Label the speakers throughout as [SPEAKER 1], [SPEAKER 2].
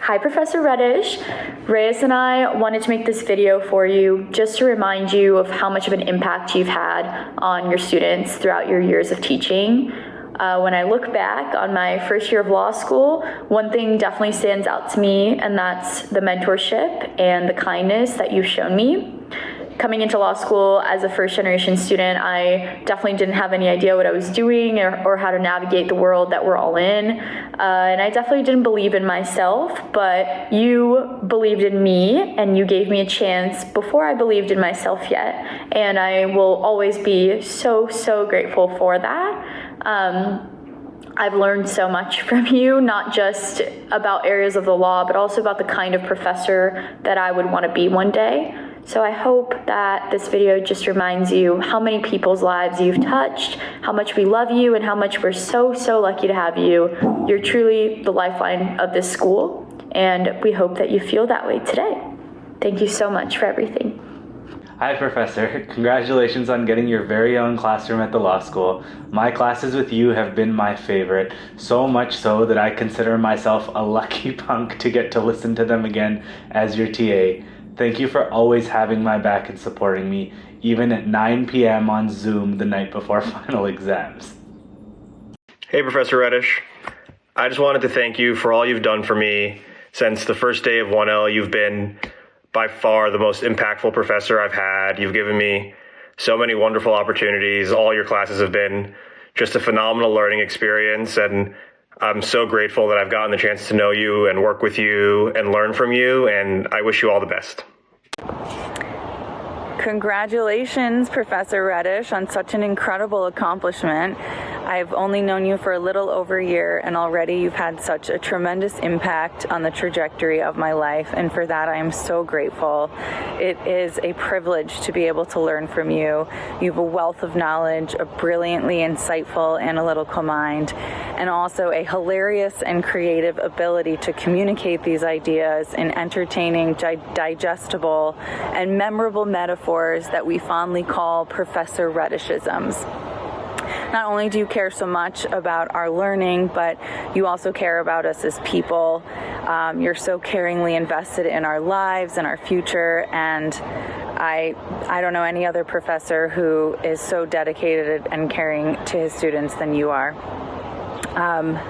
[SPEAKER 1] Hi, Professor Redish. Reyes and I wanted to make this video for you just to remind you of how much of an impact you've had on your students throughout your years of teaching. When I look back on my first year of law school, one thing definitely stands out to me, and that's the mentorship and the kindness that you've shown me. Coming into law school as a first-generation student, I definitely didn't have any idea what I was doing or how to navigate the world that we're all in. And I definitely didn't believe in myself, but you believed in me and you gave me a chance before I believed in myself yet. And I will always be so, so grateful for that. I've learned so much from you, not just about areas of the law, but also about the kind of professor that I would want to be one day. So I hope that this video just reminds you how many people's lives you've touched, how much we love you, and how much we're so, so lucky to have you. You're truly the lifeline of this school, and we hope that you feel that way today. Thank you so much for everything.
[SPEAKER 2] Hi, Professor. Congratulations on getting your very own classroom at the law school. My classes with you have been my favorite, so much so that I consider myself a lucky punk to get to listen to them again as your TA. Thank you for always having my back and supporting me, even at 9 p.m. on Zoom the night before final exams.
[SPEAKER 3] Hey, Professor Redish. I just wanted to thank you for all you've done for me. Since the first day of 1L, you've been by far the most impactful professor I've had. You've given me so many wonderful opportunities. All your classes have been just a phenomenal learning experience, and I'm so grateful that I've gotten the chance to know you and work with you and learn from you, and I wish you all the best.
[SPEAKER 4] Congratulations, Professor Redish, on such an incredible accomplishment. I've only known you for a little over a year, and already you've had such a tremendous impact on the trajectory of my life, and for that I am so grateful. It is a privilege to be able to learn from you. You have a wealth of knowledge, a brilliantly insightful analytical mind, and also a hilarious and creative ability to communicate these ideas in entertaining, digestible, and memorable metaphors that we fondly call Professor Redishisms. Not only do you care so much about our learning, but you also care about us as people. You're so caringly invested in our lives and our future, and I don't know any other professor who is so dedicated and caring to his students than you are.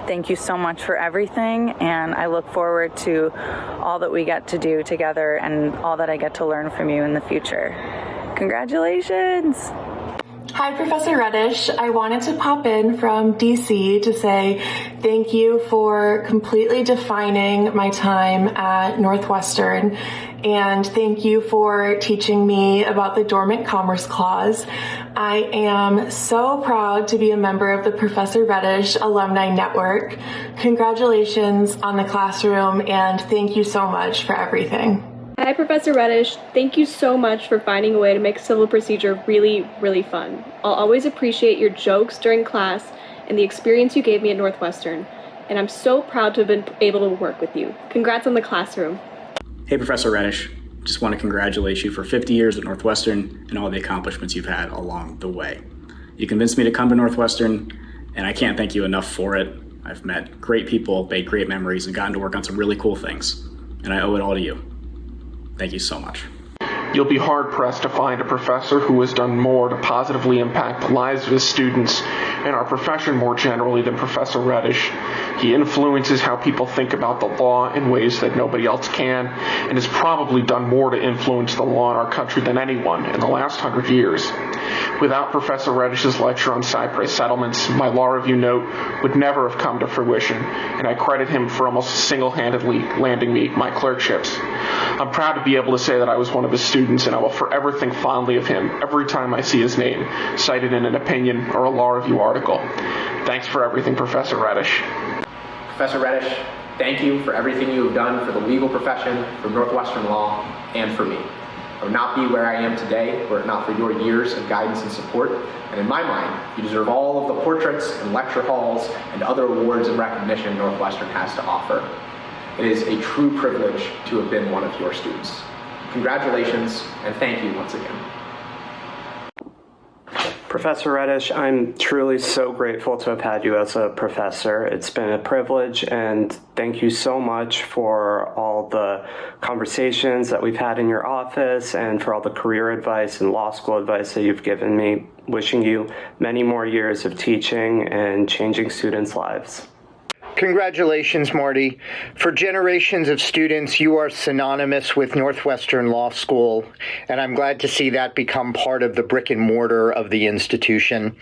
[SPEAKER 4] Thank you so much for everything, and I look forward to all that we get to do together and all that I get to learn from you in the future. Congratulations!
[SPEAKER 5] Hi, Professor Redish. I wanted to pop in from DC to say thank you for completely defining my time at Northwestern, and thank you for teaching me about the Dormant Commerce Clause. I am so proud to be a member of the Professor Redish Alumni Network. Congratulations on the classroom, and thank you so much for everything.
[SPEAKER 6] Hi, Professor Redish. Thank you so much for finding a way to make civil procedure really, really fun. I'll always appreciate your jokes during class and the experience you gave me at Northwestern, and I'm so proud to have been able to work with you. Congrats on the classroom.
[SPEAKER 7] Hey, Professor Redish. Just want to congratulate you for 50 years at Northwestern and all the accomplishments you've had along the way. You convinced me to come to Northwestern, and I can't thank you enough for it. I've met great people, made great memories, and gotten to work on some really cool things, and I owe it all to you. Thank you so much.
[SPEAKER 8] You'll be hard-pressed to find a professor who has done more to positively impact the lives of his students and our profession more generally than Professor Redish. He influences how people think about the law in ways that nobody else can, and has probably done more to influence the law in our country than anyone in the last 100 years. Without Professor Redish's lecture on Cypress settlements, my law review note would never have come to fruition, and I credit him for almost single-handedly landing me my clerkships. I'm proud to be able to say that I was one of his students, and I will forever think fondly of him every time I see his name cited in an opinion or a law review article. Thanks for everything, Professor Redish.
[SPEAKER 9] Professor Redish, thank you for everything you have done for the legal profession, for Northwestern law, and for me. I would not be where I am today were it not for your years of guidance and support, and in my mind, you deserve all of the portraits and lecture halls and other awards and recognition Northwestern has to offer. It is a true privilege to have been one of your students. Congratulations, and thank you once again.
[SPEAKER 10] Professor Redish, I'm truly so grateful to have had you as a professor. It's been a privilege, and thank you so much for all the conversations that we've had in your office and for all the career advice and law school advice that you've given me. Wishing you many more years of teaching and changing students' lives.
[SPEAKER 11] Congratulations, Marty. For generations of students, you are synonymous with Northwestern Law School, and I'm glad to see that become part of the brick and mortar of the institution.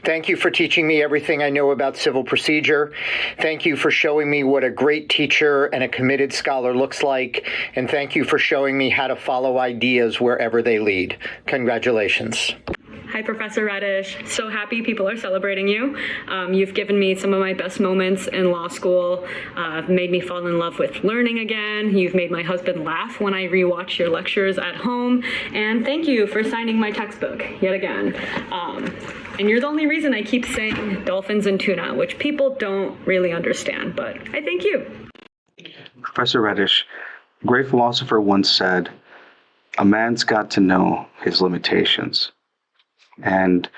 [SPEAKER 11] Thank you for teaching me everything I know about civil procedure. Thank you for showing me what a great teacher and a committed scholar looks like, and thank you for showing me how to follow ideas wherever they lead. Congratulations.
[SPEAKER 12] Hi, Professor Redish. So happy people are celebrating you. You've given me some of my best moments in law school, made me fall in love with learning again. You've made my husband laugh when I rewatch your lectures at home. And thank you for signing my textbook yet again. And you're the only reason I keep saying dolphins and tuna, which people don't really understand, but I thank you.
[SPEAKER 13] Professor Redish, a great philosopher once said, "A man's got to know his limitations." And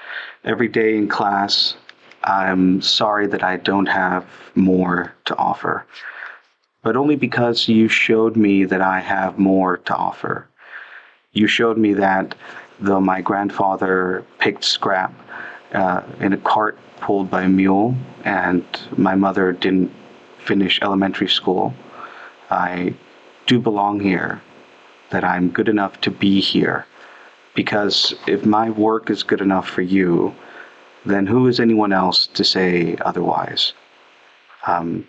[SPEAKER 13] every day in class, I'm sorry that I don't have more to offer, but only because you showed me that I have more to offer. You showed me that though my grandfather picked scrap in a cart pulled by a mule, and my mother didn't finish elementary school, I do belong here, that I'm good enough to be here. Because if my work is good enough for you, then who is anyone else to say otherwise? And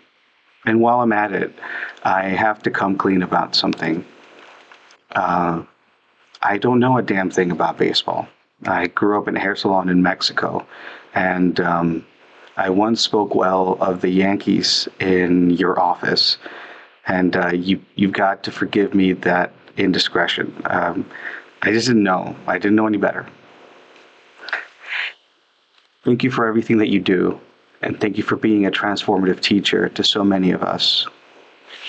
[SPEAKER 13] while I'm at it, I have to come clean about something. I don't know a damn thing about baseball. I grew up in a hair salon in Mexico, and I once spoke well of the Yankees in your office, and you've got to forgive me that indiscretion. I just didn't know. I didn't know any better. Thank you for everything that you do, and thank you for being a transformative teacher to so many of us.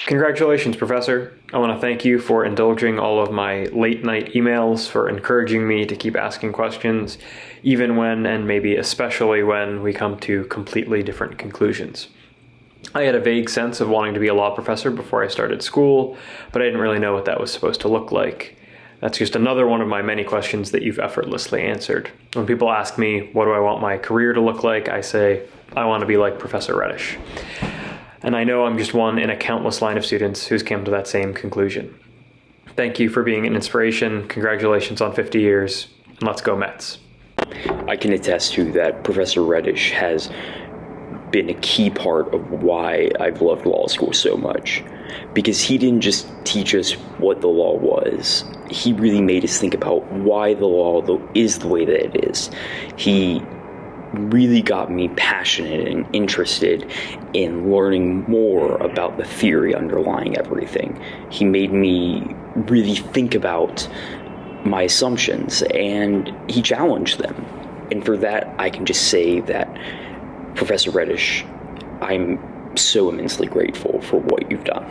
[SPEAKER 14] Congratulations, Professor. I want to thank you for indulging all of my late night emails, for encouraging me to keep asking questions, even when, and maybe especially when, we come to completely different conclusions. I had a vague sense of wanting to be a law professor before I started school, but I didn't really know what that was supposed to look like. That's just another one of my many questions that you've effortlessly answered. When people ask me, what do I want my career to look like? I say, I want to be like Professor Redish. And I know I'm just one in a countless line of students who's come to that same conclusion. Thank you for being an inspiration. Congratulations on 50 years. And let's go Mets.
[SPEAKER 15] I can attest to that Professor Redish has been a key part of why I've loved law school so much. Because he didn't just teach us what the law was. He really made us think about why the law is the way that it is. He really got me passionate and interested in learning more about the theory underlying everything. He made me really think about my assumptions, and he challenged them. And for that, I can just say that, Professor Redish, I'm so immensely grateful for what you've done.